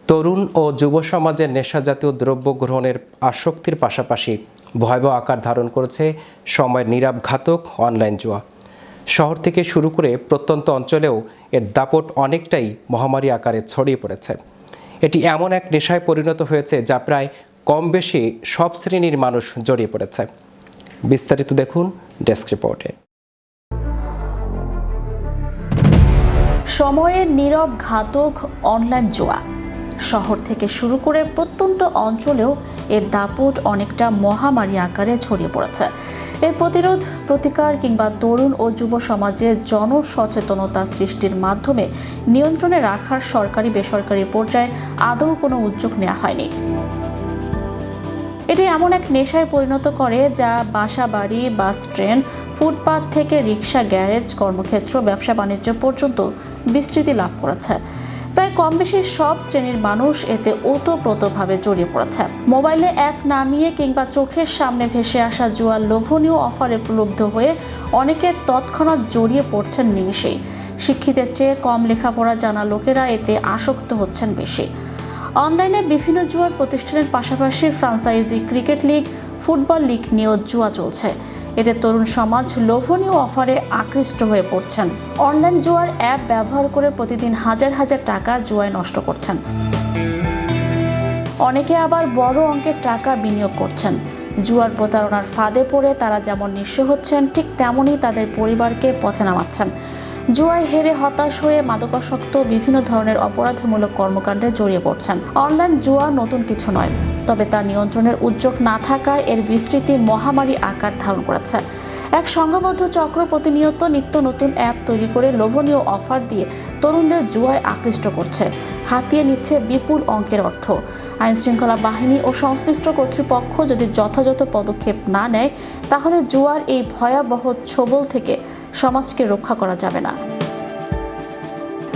তরুণ ও যুব সমাজের নেশাজাতীয় দ্রব্য গ্রহণের আসক্তির পাশাপাশি ভয়াবহ আকার ধারণ করেছে সময়ের নীরব ঘাতক অনলাইন জুয়া। শহর থেকে শুরু করে প্রত্যন্ত অঞ্চলেও এর দাপট অনেকটাই মহামারী আকারে ছড়িয়ে পড়েছে। এটি এমন এক নেশায় পরিণত হয়েছে যা প্রায় কম বেশি সব শ্রেণীর মানুষ জড়িয়ে পড়েছে। বিস্তারিত দেখুন ডেস্ক রিপোর্টে। সময়ের নীরব ঘাতক অনলাইন জুয়া। শহর থেকে শুরু করে প্রত্যন্ত অঞ্চলেও এর দাপট অনেকটা মহামারী আকারে ছড়িয়ে পড়েছে। এর প্রতিরোধ, প্রতিকার কিংবা তরুণ ও যুব সমাজের জনসচেতনতা সৃষ্টির মাধ্যমে নিয়ন্ত্রণে রাখার সরকারি বেসরকারি পর্যায়ে আদৌ কোনো উদ্যোগ নেওয়া হয়নি। এটি এমন এক নেশায় পরিণত করে যা বাসা বাড়ি, বাস, ট্রেন, ফুটপাত থেকে রিক্সা, গ্যারেজ, কর্মক্ষেত্র, ব্যবসা বাণিজ্য পর্যন্ত বিস্তৃতি লাভ করেছে। প্রায় কম বেশি সব শ্রেণীর মানুষ এতে ওতপ্রোতভাবে জড়িয়ে পড়েছে। মোবাইলে অ্যাপ নামিয়ে কিংবা চোখের সামনে ভেসে আসা জুয়ার লোভনীয় অফারে প্রলুব্ধ হয়ে অনেকে তৎক্ষণাৎ জড়িয়ে পড়ছেন নিমিষেই। শিক্ষিতের চেয়ে কম লেখাপড়া জানা লোকেরা এতে আসক্ত হচ্ছেন বেশি। অনলাইনে বিভিন্ন জুয়ার প্রতিষ্ঠানের পাশাপাশি franchise cricket league, football league নিয়েও জুয়া চলছে। এতে তরুণ সমাজ লোভনীয় অফারে আকৃষ্ট হয়ে পড়ছেন। অনলাইন জুয়ার অ্যাপ ব্যবহার করে প্রতিদিন হাজার হাজার টাকা জুয়ায় নষ্ট করছেন। অনেকে আবার বড় অঙ্কের টাকা বিনিয়োগ করছেন। জুয়ার প্রতারণার ফাঁদে পড়ে তারা যেমন নিঃস্ব হচ্ছেন, ঠিক তেমনই তাদের পরিবারকে পথে নামাচ্ছেন। জুয়ায় হেরে হতাশ হয়ে মাদকাসক্ত বিভিন্ন ধরনের অপরাধমূলক কর্মকাণ্ডে জড়িয়ে পড়ছেন। অনলাইন জুয়া নতুন কিছু নয়, তবে তার নিয়ন্ত্রণের উদ্যোগ না থাকায় এর বিস্তৃতি মহামারী আকার ধারণ করেছে। এক সংঘবদ্ধ চক্র প্রতিনিয়ত নিত্য নতুন অ্যাপ তৈরি করে লোভনীয় অফার দিয়ে তরুণদের জুয়ায় আকৃষ্ট করছে, হাতিয়ে নিচ্ছে বিপুল অঙ্কের অর্থ। আইনশৃঙ্খলা বাহিনী ও সংশ্লিষ্ট কর্তৃপক্ষ যদি যথাযথ পদক্ষেপ না নেয়, তাহলে জুয়ার এই ভয়াবহ ছোবল থেকে সমাজকে রক্ষা করা যাবে না।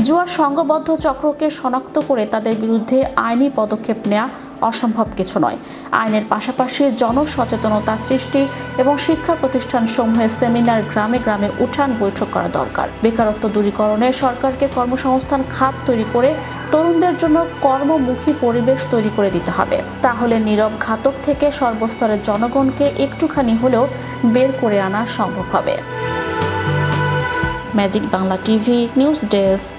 জুয়ার সংঘবদ্ধ চক্রকে শনাক্ত করে তাদের বিরুদ্ধে আইনি পদক্ষেপ নেওয়া অসম্ভব কিছু নয়। আইনের পাশাপাশি জনসচেতনতা সৃষ্টি এবং শিক্ষা প্রতিষ্ঠানসমূহে সেমিনার, গ্রামে গ্রামে উঠান বৈঠক করা দরকার। বেকারত্ব দূরীকরণে সরকারকে কর্মসংস্থান খাত তৈরি করে তরুণদের জন্য কর্মমুখী পরিবেশ তৈরি করে দিতে হবে। তাহলে নীরব ঘাতক থেকে সর্বস্তরের জনগণকে একটুখানি হলেও বের করে আনা সম্ভব হবে। Magic Bangla TV news desk.